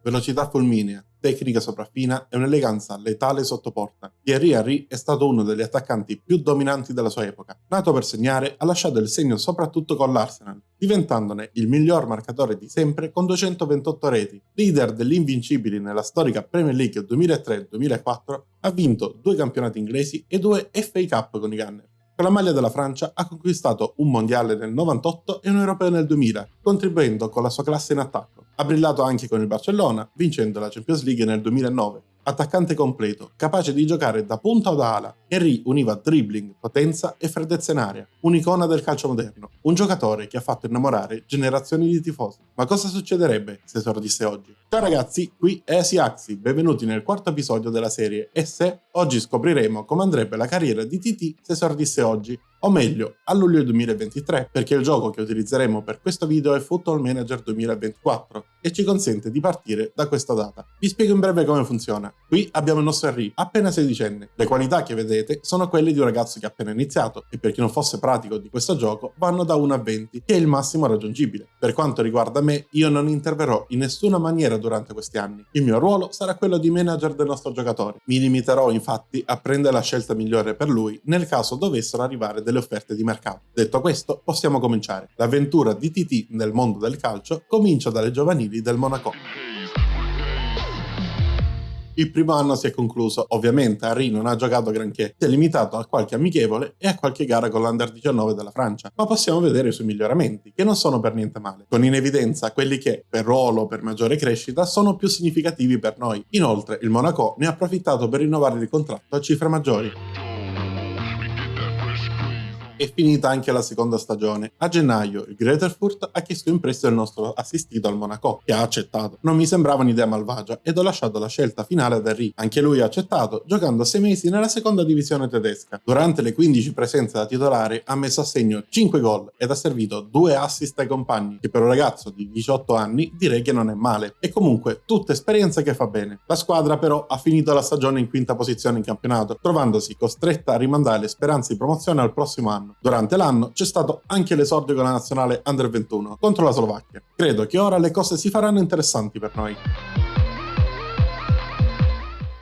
velocità fulminea, tecnica sopraffina e un'eleganza letale sotto porta. Thierry Henry è stato uno degli attaccanti più dominanti della sua epoca. Nato per segnare, ha lasciato il segno soprattutto con l'Arsenal, diventandone il miglior marcatore di sempre con 228 reti. Leader degli invincibili nella storica Premier League 2003-2004, ha vinto 2 campionati inglesi e 2 FA Cup con i Gunners. Con la maglia della Francia ha conquistato un mondiale nel 98 e un europeo nel 2000, contribuendo con la sua classe in attacco. Ha brillato anche con il Barcellona, vincendo la Champions League nel 2009. Attaccante completo, capace di giocare da punta o da ala, Henry univa dribbling, potenza e freddezza in aria. Un'icona del calcio moderno, un giocatore che ha fatto innamorare generazioni di tifosi. Ma cosa succederebbe se esordisse oggi? Ciao ragazzi, qui è Asiaxi, benvenuti nel 4º episodio della serie E se. Oggi scopriremo come andrebbe la carriera di TT se esordisse oggi, o meglio, a luglio 2023, perché il gioco che utilizzeremo per questo video è Football Manager 2024 e ci consente di partire da questa data. Vi spiego in breve come funziona. Qui abbiamo il nostro Henry, appena 16enne. Le qualità che vedete sono quelle di un ragazzo che ha appena iniziato e per chi non fosse pratico di questo gioco vanno da 1 a 20, che è il massimo raggiungibile. Per quanto riguarda me, io non interverrò in nessuna maniera durante questi anni. Il mio ruolo sarà quello di manager del nostro giocatore. Mi limiterò infatti a prendere la scelta migliore per lui nel caso dovessero arrivare delle offerte di mercato. Detto questo, possiamo cominciare. L'avventura di TT nel mondo del calcio comincia dalle giovanili del Monaco. Il primo anno si è concluso, ovviamente Henry non ha giocato granché, si è limitato a qualche amichevole e a qualche gara con l'Under 19 della Francia, ma possiamo vedere i suoi miglioramenti, che non sono per niente male, con in evidenza quelli che, per ruolo o per maggiore crescita, sono più significativi per noi. Inoltre, il Monaco ne ha approfittato per rinnovare il contratto a cifre maggiori. È finita anche la seconda stagione. A gennaio il Greuther ha chiesto in prestito il nostro assistito al Monaco, che ha accettato. Non mi sembrava un'idea malvagia ed ho lasciato la scelta finale ad Henry. Anche lui ha accettato, giocando 6 mesi nella seconda divisione tedesca. Durante le 15 presenze da titolare ha messo a segno 5 gol ed ha servito 2 assist ai compagni, che per un ragazzo di 18 anni direi che non è male. E comunque tutta esperienza che fa bene. La squadra però ha finito la stagione in 5ª posizione in campionato, trovandosi costretta a rimandare le speranze di promozione al prossimo anno. Durante l'anno c'è stato anche l'esordio con la nazionale Under 21 contro la Slovacchia. Credo che ora le cose si faranno interessanti per noi.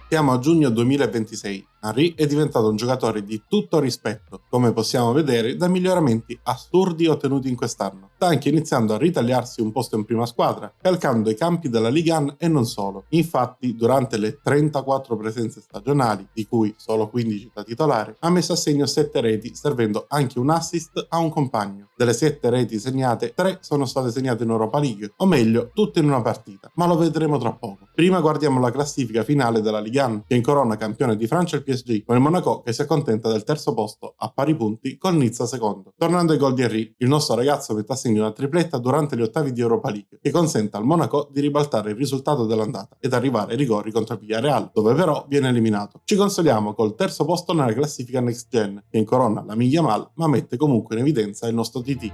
Siamo a giugno 2026. Henry è diventato un giocatore di tutto rispetto, come possiamo vedere dai miglioramenti assurdi ottenuti in quest'anno. Sta anche iniziando a ritagliarsi un posto in prima squadra, calcando i campi della Ligue 1 e non solo. Infatti, durante le 34 presenze stagionali, di cui solo 15 da titolare, ha messo a segno 7 reti, servendo anche un assist a un compagno. Delle 7 reti segnate, 3 sono state segnate in Europa League, o meglio, tutte in una partita, ma lo vedremo tra poco. Prima guardiamo la classifica finale della Ligue 1, che incorona campione di Francia il PSG, con il Monaco che si accontenta del 3° posto a pari punti con Nizza secondo. Tornando ai gol di Henry, il nostro ragazzo mette a segno una tripletta durante gli ottavi di Europa League, che consente al Monaco di ribaltare il risultato dell'andata ed arrivare ai rigori contro il Villarreal, dove però viene eliminato. Ci consoliamo col 3° posto nella classifica Next Gen, che incorona la Yamal, ma mette comunque in evidenza il nostro TT.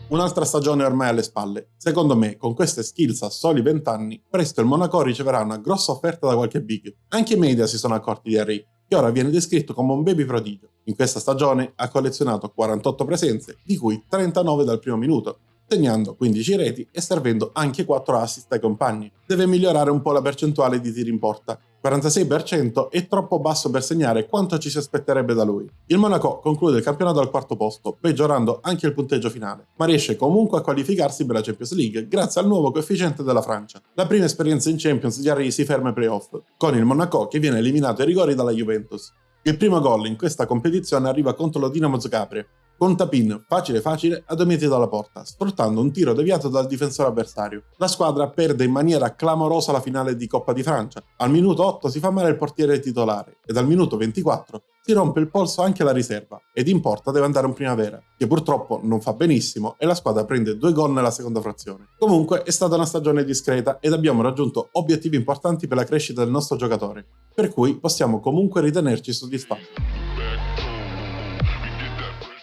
Un'altra stagione ormai alle spalle. Secondo me, con queste skills a soli 20 anni, presto il Monaco riceverà una grossa offerta da qualche big. Anche i media si sono accorti di Henry, che ora viene descritto come un baby prodigio. In questa stagione ha collezionato 48 presenze, di cui 39 dal primo minuto, segnando 15 reti e servendo anche 4 assist ai compagni. Deve migliorare un po' la percentuale di tiri in porta. 46% è troppo basso per segnare quanto ci si aspetterebbe da lui. Il Monaco conclude il campionato al 4° posto, peggiorando anche il punteggio finale, ma riesce comunque a qualificarsi per la Champions League grazie al nuovo coefficiente della Francia. La prima esperienza in Champions di Henry si ferma ai playoff, con il Monaco che viene eliminato ai rigori dalla Juventus. Il primo gol in questa competizione arriva contro lo Dinamo Zagreb, con un tap-in facile a 2 metri dalla porta, sfruttando un tiro deviato dal difensore avversario. La squadra perde in maniera clamorosa la finale di Coppa di Francia. Al minuto 8 si fa male il portiere titolare e dal minuto 24 si rompe il polso anche la riserva ed in porta deve andare un Primavera, che purtroppo non fa benissimo e la squadra prende 2 gol nella seconda frazione. Comunque è stata una stagione discreta ed abbiamo raggiunto obiettivi importanti per la crescita del nostro giocatore, per cui possiamo comunque ritenerci soddisfatti.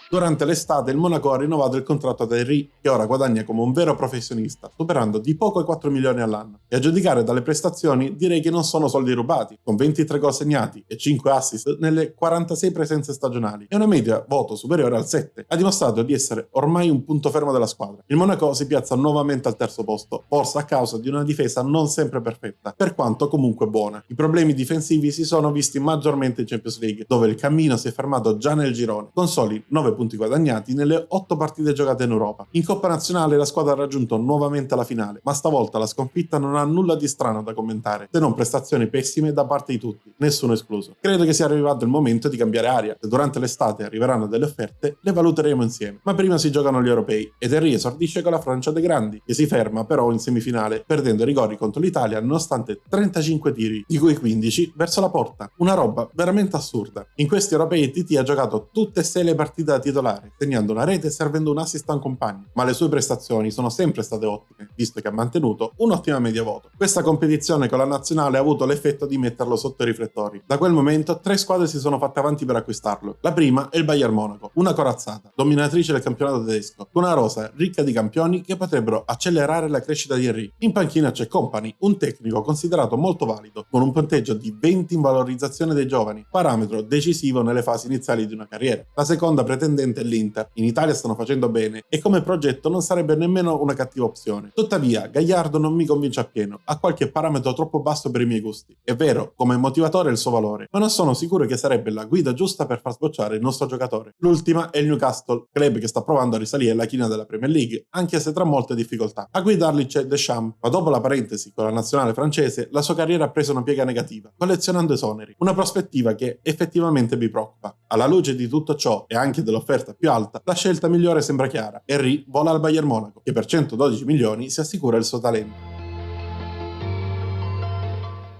Durante l'estate il Monaco ha rinnovato il contratto ad Henry, che ora guadagna come un vero professionista, superando di poco i 4 milioni all'anno. E a giudicare dalle prestazioni direi che non sono soldi rubati, con 23 gol segnati e 5 assist nelle 46 presenze stagionali e una media voto superiore al 7. Ha dimostrato di essere ormai un punto fermo della squadra. Il Monaco si piazza nuovamente al terzo posto, forse a causa di una difesa non sempre perfetta, per quanto comunque buona. I problemi difensivi si sono visti maggiormente in Champions League, dove il cammino si è fermato già nel girone, con soli 9 punti guadagnati nelle 8 partite giocate in Europa. In Coppa Nazionale la squadra ha raggiunto nuovamente la finale, ma stavolta la sconfitta non ha nulla di strano da commentare, se non prestazioni pessime da parte di tutti, nessuno escluso. Credo che sia arrivato il momento di cambiare aria. Se durante l'estate arriveranno delle offerte, le valuteremo insieme. Ma prima si giocano gli europei ed Henry esordisce con la Francia dei Grandi, che si ferma però in semifinale, perdendo i rigori contro l'Italia nonostante 35 tiri, di cui 15 verso la porta. Una roba veramente assurda. In questi europei TT ha giocato tutte e 6 le partite da titolare, segnando una rete e servendo un assist a un compagno, ma le sue prestazioni sono sempre state ottime, visto che ha mantenuto un'ottima media voto. Questa competizione con la nazionale ha avuto l'effetto di metterlo sotto i riflettori. Da quel momento 3 squadre si sono fatte avanti per acquistarlo. La prima è il Bayern Monaco, una corazzata, dominatrice del campionato tedesco, con una rosa ricca di campioni che potrebbero accelerare la crescita di Henry. In panchina c'è Kompany, un tecnico considerato molto valido, con un punteggio di 20 in valorizzazione dei giovani, parametro decisivo nelle fasi iniziali di una carriera. La seconda pretendente è l'Inter. In Italia stanno facendo bene e come progetto non sarebbe nemmeno una cattiva opzione. Tuttavia, Gallardo non mi convince appieno, ha qualche parametro troppo basso per i miei gusti. È vero, come motivatore ha il suo valore, ma non sono sicuro che sarebbe la guida giusta per far sbocciare il nostro giocatore. L'ultima è il Newcastle, club che sta provando a risalire la china della Premier League, anche se tra molte difficoltà. A guidarli c'è Deschamps, ma dopo la parentesi con la nazionale francese, la sua carriera ha preso una piega negativa, collezionando esoneri. Una prospettiva che effettivamente mi preoccupa. Alla luce di tutto ciò e anche dell'offerta più alta, la scelta migliore sembra chiara. Henry vola al Bayern Monaco, che per 112 milioni si assicura il suo talento.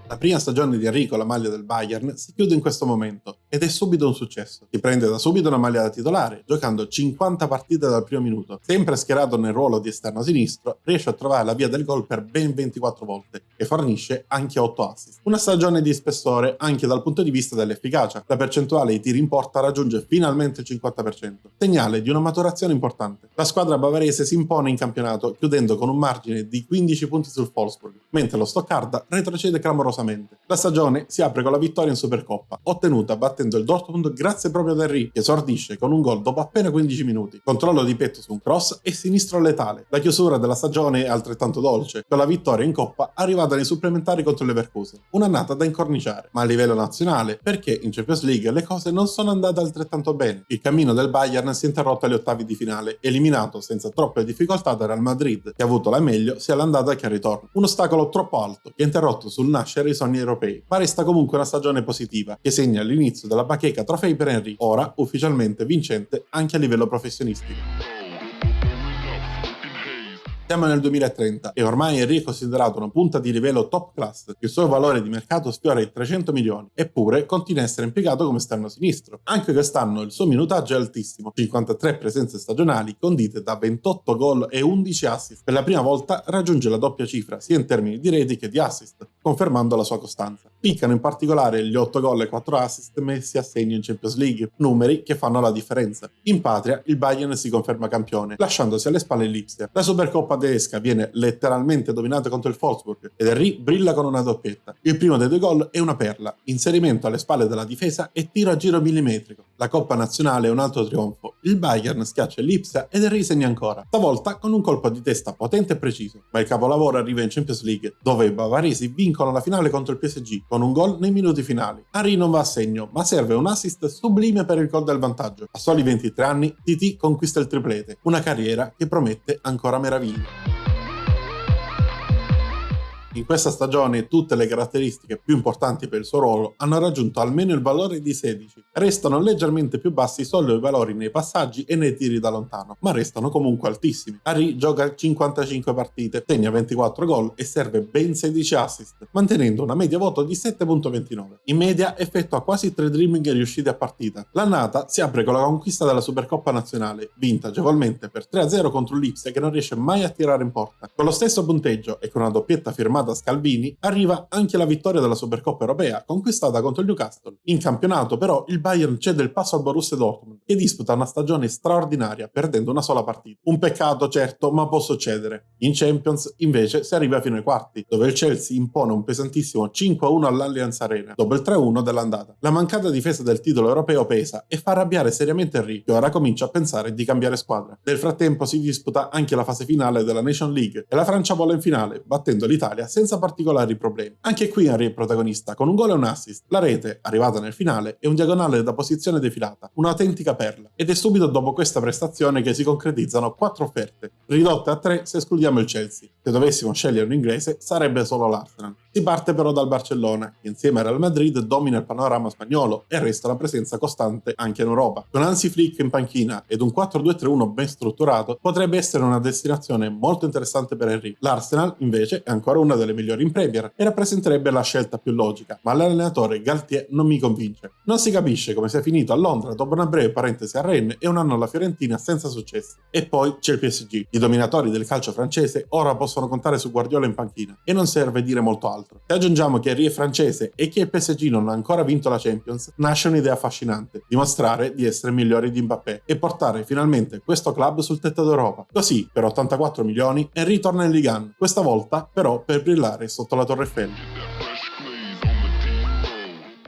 La prima stagione di Henry con la maglia del Bayern si chiude in questo momento ed è subito un successo. Si prende da subito una maglia da titolare, giocando 50 partite dal primo minuto. Sempre schierato nel ruolo di esterno sinistro, riesce a trovare la via del gol per ben 24 volte e fornisce anche 8 assist. Una stagione di spessore anche dal punto di vista dell'efficacia. La percentuale di tiri in porta raggiunge finalmente il 50%, segnale di una maturazione importante. La squadra bavarese si impone in campionato, chiudendo con un margine di 15 punti sul Wolfsburg, mentre lo Stoccarda retrocede clamorosamente. La stagione si apre con la vittoria in Supercoppa, ottenuta battendo il Dortmund grazie proprio ad Henry, che esordisce con un gol dopo appena 15 minuti, controllo di petto su un cross e sinistro letale. La chiusura della stagione è altrettanto dolce, con la vittoria in Coppa arrivata nei supplementari contro il Leverkusen, un'annata da incorniciare, ma a livello nazionale, perché in Champions League le cose non sono andate altrettanto bene. Il cammino del Bayern si è interrotto agli ottavi di finale, eliminato senza troppe difficoltà dal Real Madrid, che ha avuto la meglio sia all'andata che al ritorno. Un ostacolo troppo alto, che ha interrotto sul nascere i sogni europei, ma resta comunque una stagione positiva, che segna l'inizio della bacheca trofei per Henry, ora ufficialmente vincente anche a livello professionistico. Siamo nel 2030 e ormai Henry è considerato una punta di livello top class. Il suo valore di mercato sfiora i 300 milioni, eppure continua a essere impiegato come esterno sinistro. Anche quest'anno il suo minutaggio è altissimo, 53 presenze stagionali condite da 28 gol e 11 assist. Per la prima volta raggiunge la doppia cifra sia in termini di reti che di assist, confermando la sua costanza. Piccano in particolare gli 8 gol e 4 assist messi a segno in Champions League, numeri che fanno la differenza. In patria il Bayern si conferma campione, lasciandosi alle spalle l'Ipsia. La Supercoppa tedesca viene letteralmente dominata contro il Wolfsburg ed Henry brilla con una doppietta. Il primo dei 2 gol è una perla, inserimento alle spalle della difesa e tiro a giro millimetrico. La Coppa Nazionale è un altro trionfo. Il Bayern schiaccia l'Ipsia ed Henry segna ancora, stavolta con un colpo di testa potente e preciso. Ma il capolavoro arriva in Champions League, dove i bavaresi vincono la finale contro il PSG con un gol nei minuti finali. Henry non va a segno, ma serve un assist sublime per il gol del vantaggio. A soli 23 anni, TT conquista il triplete, una carriera che promette ancora meraviglie. In questa stagione tutte le caratteristiche più importanti per il suo ruolo hanno raggiunto almeno il valore di 16. Restano leggermente più bassi solo i valori nei passaggi e nei tiri da lontano, ma restano comunque altissimi. Henry gioca 55 partite, segna 24 gol e serve ben 16 assist, mantenendo una media voto di 7.29. In media effettua quasi 3 dribbling riusciti a partita. L'annata si apre con la conquista della Supercoppa nazionale, vinta agevolmente per 3-0 contro l'Ipsia che non riesce mai a tirare in porta. Con lo stesso punteggio e con una doppietta firmata chiamata Scalvini, arriva anche la vittoria della Supercoppa europea conquistata contro il Newcastle. In campionato però il Bayern cede il passo al Borussia Dortmund, che disputa una stagione straordinaria perdendo una sola partita. Un peccato certo, ma può succedere. In Champions invece si arriva fino ai quarti, dove il Chelsea impone un pesantissimo 5-1 all'Allianz Arena, dopo il 3-1 dell'andata. La mancata difesa del titolo europeo pesa e fa arrabbiare seriamente Henry, che ora comincia a pensare di cambiare squadra. Nel frattempo si disputa anche la fase finale della Nation League e la Francia vola in finale, battendo l'Italia senza particolari problemi. Anche qui Henry è protagonista, con un gol e un assist. La rete, arrivata nel finale, è un diagonale da posizione defilata, un'autentica perla. Ed è subito dopo questa prestazione che si concretizzano 4 offerte, ridotte a 3 se escludiamo il Chelsea. Se dovessimo scegliere un inglese, sarebbe solo l'Arsenal. Si parte però dal Barcellona, che insieme al Real Madrid domina il panorama spagnolo e resta una presenza costante anche in Europa. Con Hansi Flick in panchina ed un 4-2-3-1 ben strutturato, potrebbe essere una destinazione molto interessante per Henry. L'Arsenal, invece, è ancora una delle migliori in Premier e rappresenterebbe la scelta più logica, ma l'allenatore Galtier non mi convince. Non si capisce come sia finito a Londra dopo una breve parentesi a Rennes e un anno alla Fiorentina senza successi. E poi c'è il PSG. I dominatori del calcio francese ora possono contare su Guardiola in panchina, e non serve dire molto altro. Se aggiungiamo che Henry è francese e che il PSG non ha ancora vinto la Champions, nasce un'idea affascinante: dimostrare di essere migliori di Mbappé e portare finalmente questo club sul tetto d'Europa. Così, per 84 milioni, Henry torna in Ligue 1, questa volta però per brillare sotto la Torre Eiffel.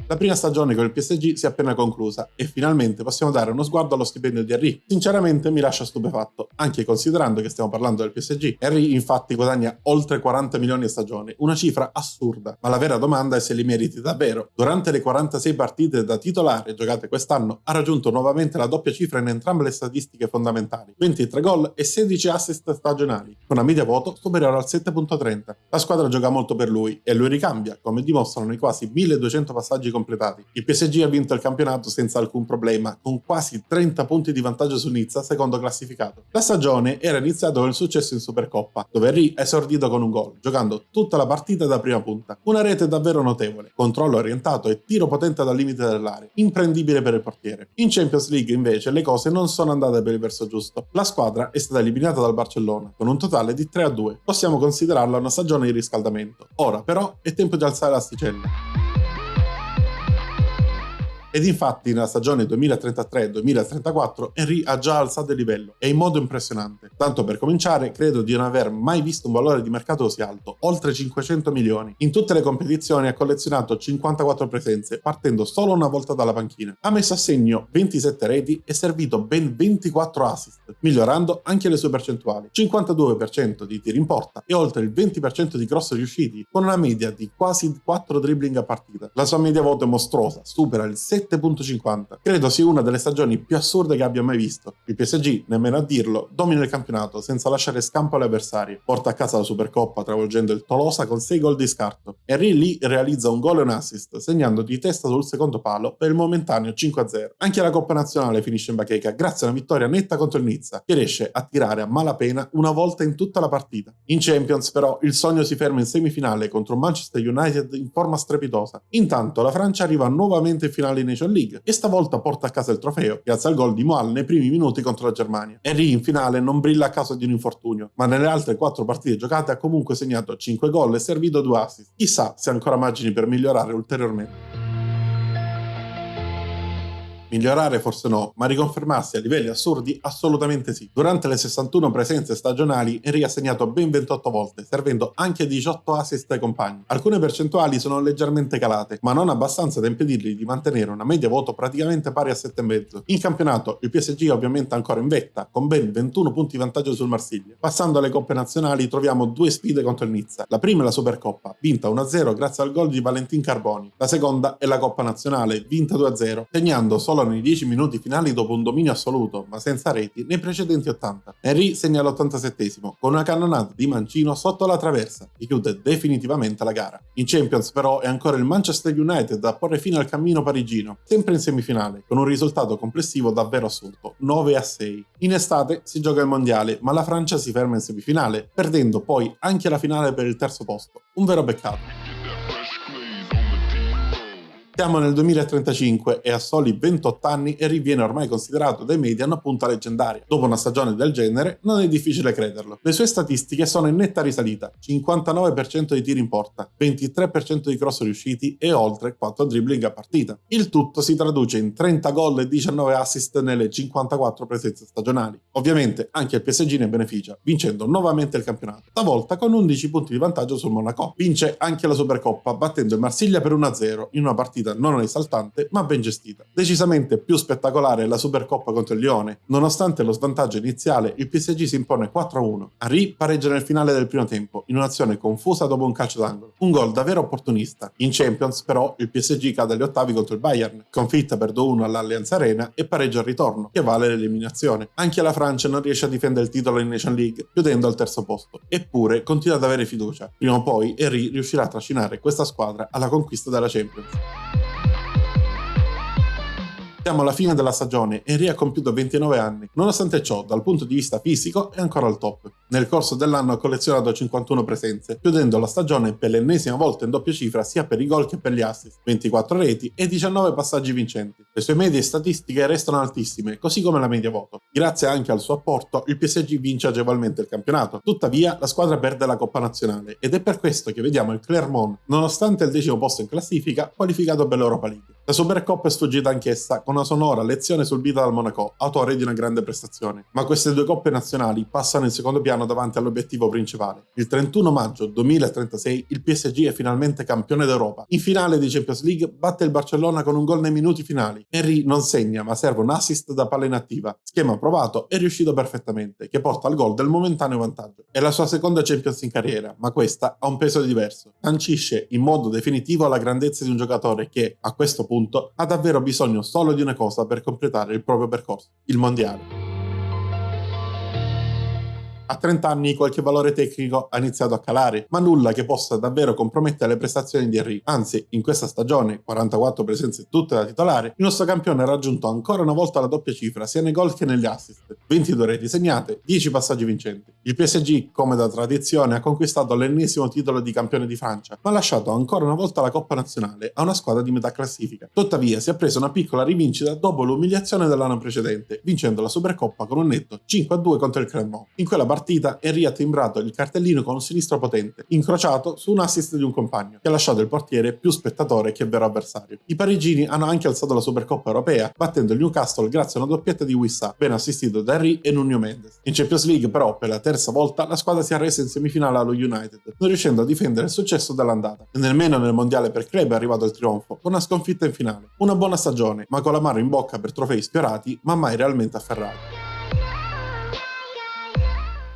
La prima stagione con il PSG si è appena conclusa e finalmente possiamo dare uno sguardo allo stipendio di Henry. Sinceramente mi lascia stupefatto, anche considerando che stiamo parlando del PSG. Henry infatti guadagna oltre 40 milioni a stagione, una cifra assurda, ma la vera domanda è se li meriti davvero. Durante le 46 partite da titolare giocate quest'anno ha raggiunto nuovamente la doppia cifra in entrambe le statistiche fondamentali: 23 gol e 16 assist stagionali, con una media voto superiore al 7.30. La squadra gioca molto per lui e lui ricambia, come dimostrano i quasi 1200 passaggi completati. Il PSG ha vinto il campionato senza alcun problema, con quasi 30 punti di vantaggio su Nizza, secondo classificato. La stagione era iniziata con il successo in Supercoppa, dove Henry ha esordito con un gol, giocando tutta la partita da prima punta. Una rete davvero notevole, controllo orientato e tiro potente dal limite dell'area, imprendibile per il portiere. In Champions League invece le cose non sono andate per il verso giusto. La squadra è stata eliminata dal Barcellona, con un totale di 3-2. Possiamo considerarla una stagione di riscaldamento. Ora però è tempo di alzare l'asticella. Ed infatti nella stagione 2033-2034 Henry ha già alzato il livello, e in modo impressionante. Tanto per cominciare, credo di non aver mai visto un valore di mercato così alto, oltre 500 milioni. In tutte le competizioni ha collezionato 54 presenze, partendo solo una volta dalla panchina. Ha messo a segno 27 reti e servito ben 24 assist, migliorando anche le sue percentuali: 52% di tiri in porta e oltre il 20% di cross riusciti, con una media di quasi 4 dribbling a partita. La sua media voto è mostruosa, supera il 7.50. Credo sia una delle stagioni più assurde che abbia mai visto. Il PSG, nemmeno a dirlo, domina il campionato senza lasciare scampo alle avversarie. Porta a casa la Supercoppa travolgendo il Tolosa con 6 gol di scarto. Henry lì realizza un gol e un assist, segnando di testa sul secondo palo per il momentaneo 5-0. Anche la Coppa Nazionale finisce in bacheca grazie a una vittoria netta contro il Nizza, che riesce a tirare a malapena una volta in tutta la partita. In Champions però il sogno si ferma in semifinale contro un Manchester United in forma strepitosa. Intanto la Francia arriva nuovamente in finale in Nation League e stavolta porta a casa il trofeo grazie al gol di Moal nei primi minuti contro la Germania. Henry in finale non brilla a causa di un infortunio, ma nelle altre 4 partite giocate ha comunque segnato 5 gol e servito 2 assist. Chissà se ha ancora margini per migliorare ulteriormente. Migliorare forse no, ma riconfermarsi a livelli assurdi assolutamente sì. Durante le 61 presenze stagionali Henry ha segnato ben 28 volte, servendo anche 18 assist ai compagni. Alcune percentuali sono leggermente calate, ma non abbastanza da impedirgli di mantenere una media voto praticamente pari a 7,5. In campionato il PSG è ovviamente ancora in vetta, con ben 21 punti di vantaggio sul Marsiglia. Passando alle coppe nazionali troviamo 2 sfide contro il Nizza. La prima è la Supercoppa, vinta 1-0 grazie al gol di Valentin Carboni. La seconda è la Coppa Nazionale, vinta 2-0, segnando solo nei 10 minuti finali dopo un dominio assoluto, ma senza reti, nei precedenti 80. Henry segna l'87esimo, con una cannonata di mancino sotto la traversa, che chiude definitivamente la gara. In Champions però è ancora il Manchester United a porre fine al cammino parigino, sempre in semifinale, con un risultato complessivo davvero assurdo, 9-6. In estate si gioca il mondiale, ma la Francia si ferma in semifinale, perdendo poi anche la finale per il terzo posto. Un vero peccato. Siamo nel 2035 e a soli 28 anni Henry viene ormai considerato dai media una punta leggendaria. Dopo una stagione del genere non è difficile crederlo. Le sue statistiche sono in netta risalita: 59% di tiri in porta, 23% di cross riusciti e oltre 4 dribbling a partita. Il tutto si traduce in 30 gol e 19 assist nelle 54 presenze stagionali. Ovviamente anche il PSG ne beneficia, vincendo nuovamente il campionato, stavolta con 11 punti di vantaggio sul Monaco. Vince anche la Supercoppa battendo il Marsiglia per 1-0 in una partita non esaltante ma ben gestita. Decisamente più spettacolare è la Supercoppa contro il Lione. Nonostante lo svantaggio iniziale, il PSG si impone 4-1. Henry pareggia nel finale del primo tempo in un'azione confusa dopo un calcio d'angolo. Un gol davvero opportunista. In Champions però il PSG cade agli ottavi contro il Bayern, sconfitta per 2-1 all'Allianz Arena e pareggio al ritorno, che vale l'eliminazione. Anche la Francia non riesce a difendere il titolo in Nation League, chiudendo al terzo posto. Eppure continua ad avere fiducia. Prima o poi Henry riuscirà a trascinare questa squadra alla conquista della Champions. Siamo alla fine della stagione e Henry ha compiuto 29 anni. Nonostante ciò, dal punto di vista fisico è ancora al top. Nel corso dell'anno ha collezionato 51 presenze, chiudendo la stagione per l'ennesima volta in doppia cifra sia per i gol che per gli assist, 24 reti e 19 passaggi vincenti. Le sue medie statistiche restano altissime, così come la media voto. Grazie anche al suo apporto, il PSG vince agevolmente il campionato. Tuttavia, la squadra perde la Coppa Nazionale ed è per questo che vediamo il Clermont, nonostante il 10° posto in classifica, qualificato per l'Europa League. La Supercoppa è sfuggita anch'essa con una sonora lezione subita dal Monaco, autore di una grande prestazione. Ma queste due coppe nazionali passano in secondo piano davanti all'obiettivo principale. Il 31 maggio 2036 il PSG è finalmente campione d'Europa. In finale di Champions League batte il Barcellona con un gol nei minuti finali. Henry non segna ma serve un assist da palla inattiva. Schema provato e riuscito perfettamente, che porta al gol del momentaneo vantaggio. È la sua seconda Champions in carriera, ma questa ha un peso diverso. Sancisce in modo definitivo la grandezza di un giocatore che, a questo punto, ha davvero bisogno solo di una cosa per completare il proprio percorso: il mondiale. A 30 anni qualche valore tecnico ha iniziato a calare, ma nulla che possa davvero compromettere le prestazioni di Henry. Anzi, in questa stagione, 44 presenze tutte da titolare, il nostro campione ha raggiunto ancora una volta la doppia cifra sia nei gol che negli assist, 22 reti segnate, 10 passaggi vincenti. Il PSG, come da tradizione, ha conquistato l'ennesimo titolo di campione di Francia, ma ha lasciato ancora una volta la Coppa Nazionale a una squadra di metà classifica. Tuttavia si è preso una piccola rivincita dopo l'umiliazione dell'anno precedente, vincendo la Supercoppa con un netto 5-2 contro il Clermont. In quella partita Henry ha timbrato il cartellino con un sinistro potente, incrociato su un assist di un compagno, che ha lasciato il portiere più spettatore che vero avversario. I parigini hanno anche alzato la Supercoppa europea, battendo il Newcastle grazie a una doppietta di Wissa, ben assistito da Henry e Nuno Mendes. In Champions League però, per la terza volta, la squadra si è arresa in semifinale allo United, non riuscendo a difendere il successo dell'andata. E nemmeno nel mondiale per club è arrivato il trionfo, con una sconfitta in finale. Una buona stagione, ma con l'amaro in bocca per trofei sfiorati, ma mai realmente afferrati.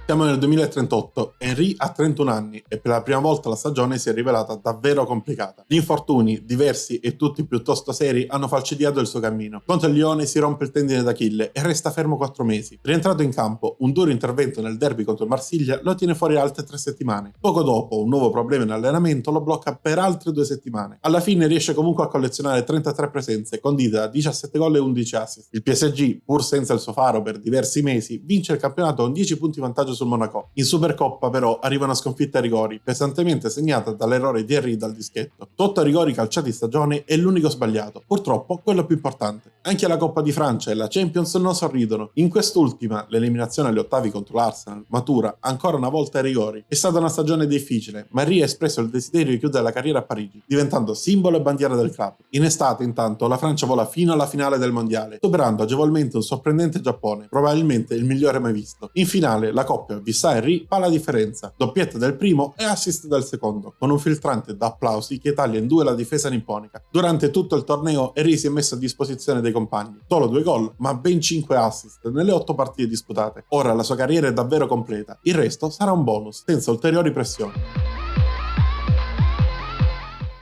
Siamo nel 2038, Henry ha 31 anni e per la prima volta la stagione si è rivelata davvero complicata. Gli infortuni, diversi e tutti piuttosto seri, hanno falcidiato il suo cammino. Contro il Lione si rompe il tendine d'Achille e resta fermo 4 mesi. Rientrato in campo, un duro intervento nel derby contro il Marsiglia lo tiene fuori altre 3 settimane. Poco dopo, un nuovo problema in allenamento lo blocca per altre 2 settimane. Alla fine riesce comunque a collezionare 33 presenze, condite da 17 gol e 11 assist. Il PSG, pur senza il suo faro per diversi mesi, vince il campionato con 10 punti vantaggio sul Monaco. In Supercoppa però arriva una sconfitta ai rigori, pesantemente segnata dall'errore di Henry dal dischetto. 8 rigori calciati in stagione è l'unico sbagliato, purtroppo quello più importante. Anche la Coppa di Francia e la Champions non sorridono. In quest'ultima, l'eliminazione agli ottavi contro l'Arsenal matura ancora una volta ai rigori. È stata una stagione difficile, ma Henry ha espresso il desiderio di chiudere la carriera a Parigi, diventando simbolo e bandiera del club. In estate, intanto, la Francia vola fino alla finale del mondiale, superando agevolmente un sorprendente Giappone, probabilmente il migliore mai visto. In finale, la coppia Wissa e Henry fa la differenza, doppietta del primo e assist del secondo, con un filtrante da applausi che taglia in 2 la difesa nipponica. Durante tutto il torneo Henry si è messo a disposizione dei compagni, solo 2 gol ma ben 5 assist nelle 8 partite disputate. Ora la sua carriera è davvero completa, il resto sarà un bonus, senza ulteriori pressioni.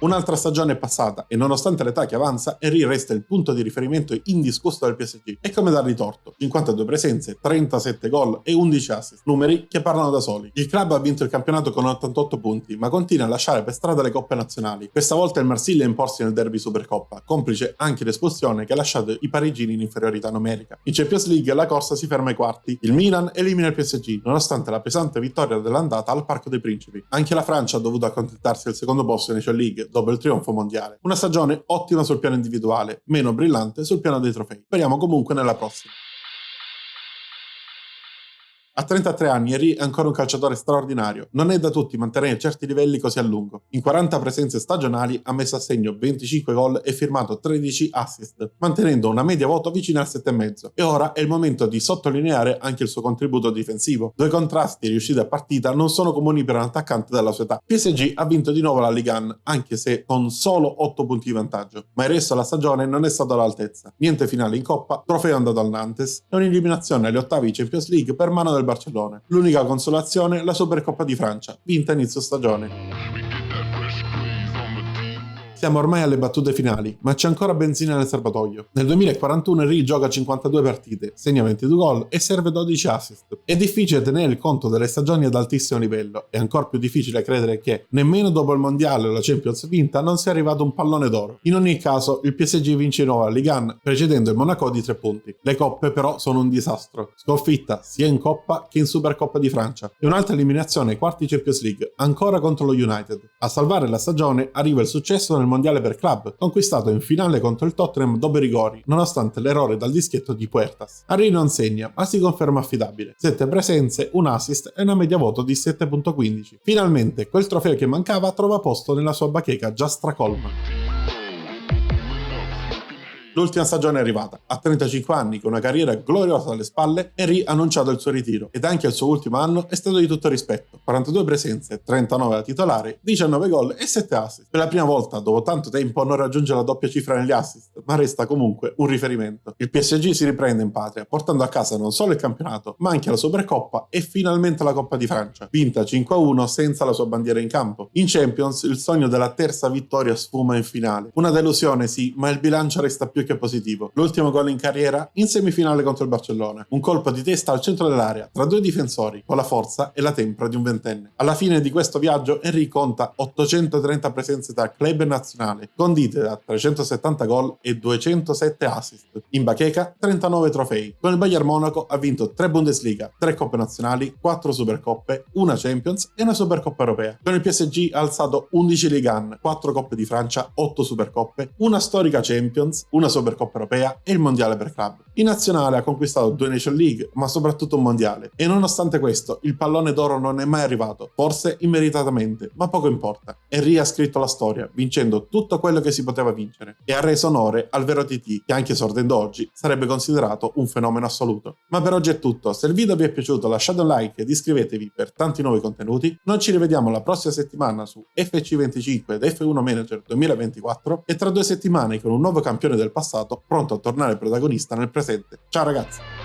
Un'altra stagione è passata e nonostante l'età che avanza, Henry resta il punto di riferimento indiscusso del PSG. È come dargli torto: 52 presenze, 37 gol e 11 assist, numeri che parlano da soli. Il club ha vinto il campionato con 88 punti, ma continua a lasciare per strada le coppe nazionali. Questa volta il Marsiglia è imporsi nel derby Supercoppa, complice anche l'espulsione che ha lasciato i parigini in inferiorità numerica. In Champions League la corsa si ferma ai quarti. Il Milan elimina il PSG, nonostante la pesante vittoria dell'andata al Parco dei Principi. Anche la Francia ha dovuto accontentarsi del secondo posto in Nation League, dopo il trionfo mondiale. Una stagione ottima sul piano individuale, meno brillante sul piano dei trofei. Speriamo comunque nella prossima. A 33 anni Henry è ancora un calciatore straordinario, non è da tutti mantenere certi livelli così a lungo. In 40 presenze stagionali ha messo a segno 25 gol e firmato 13 assist, mantenendo una media voto vicina al 7,5. E ora è il momento di sottolineare anche il suo contributo difensivo. 2 contrasti e riuscite a partita non sono comuni per un attaccante della sua età. PSG ha vinto di nuovo la Ligue 1, anche se con solo 8 punti di vantaggio, ma il resto della stagione non è stato all'altezza. Niente finale in Coppa, trofeo andato al Nantes e un'eliminazione agli ottavi di Champions League per mano del Barcellona. L'unica consolazione, la Supercoppa di Francia, vinta a inizio stagione. Siamo ormai alle battute finali, ma c'è ancora benzina nel serbatoio. Nel 2041 Henry gioca 52 partite, segna 22 gol e serve 12 assist. È difficile tenere il conto delle stagioni ad altissimo livello, e ancora più difficile credere che, nemmeno dopo il mondiale o la Champions vinta, non sia arrivato un pallone d'oro. In ogni caso, il PSG vince di nuovo la Ligue 1, precedendo il Monaco di 3 punti. Le coppe però sono un disastro. Sconfitta sia in Coppa che in Supercoppa di Francia. E un'altra eliminazione ai quarti Champions League, ancora contro lo United. A salvare la stagione arriva il successo nel mondiale per club, conquistato in finale contro il Tottenham dopo i rigori, nonostante l'errore dal dischetto di Puertas. Henry non segna, ma si conferma affidabile. 7 presenze, un assist e una media voto di 7,15. Finalmente, quel trofeo che mancava trova posto nella sua bacheca già stracolma. L'ultima stagione è arrivata. A 35 anni, con una carriera gloriosa alle spalle, Henry ha annunciato il suo ritiro ed anche il suo ultimo anno è stato di tutto rispetto. 42 presenze, 39 da titolare, 19 gol e 7 assist. Per la prima volta, dopo tanto tempo, non raggiunge la doppia cifra negli assist, ma resta comunque un riferimento. Il PSG si riprende in patria, portando a casa non solo il campionato, ma anche la Supercoppa e finalmente la Coppa di Francia, vinta 5-1 senza la sua bandiera in campo. In Champions, il sogno della terza vittoria sfuma in finale. Una delusione sì, ma il bilancio resta più che positivo. L'ultimo gol in carriera in semifinale contro il Barcellona. Un colpo di testa al centro dell'area tra 2 difensori con la forza e la tempra di un ventenne. Alla fine di questo viaggio Henry conta 830 presenze tra club e nazionale, condite da 370 gol e 207 assist. In bacheca 39 trofei. Con il Bayern Monaco ha vinto 3 Bundesliga, 3 Coppe Nazionali, 4 Supercoppe, una Champions e una Supercoppa Europea. Con il PSG ha alzato 11 Ligue 1, 4 Coppe di Francia, 8 Supercoppe, una storica Champions, una Supercoppa Europea e il Mondiale per club. In nazionale ha conquistato 2 Nation League, ma soprattutto un mondiale. E nonostante questo, il pallone d'oro non è mai arrivato, forse immeritatamente, ma poco importa. Henry ha scritto la storia, vincendo tutto quello che si poteva vincere, e ha reso onore al vero TT, che anche sordendo oggi sarebbe considerato un fenomeno assoluto. Ma per oggi è tutto. Se il video vi è piaciuto lasciate un like ed iscrivetevi per tanti nuovi contenuti. Noi ci rivediamo la prossima settimana su FC25 ed F1 Manager 2024 e tra 2 settimane con un nuovo campione del passato pronto a tornare protagonista nel presente. Ciao ragazzi!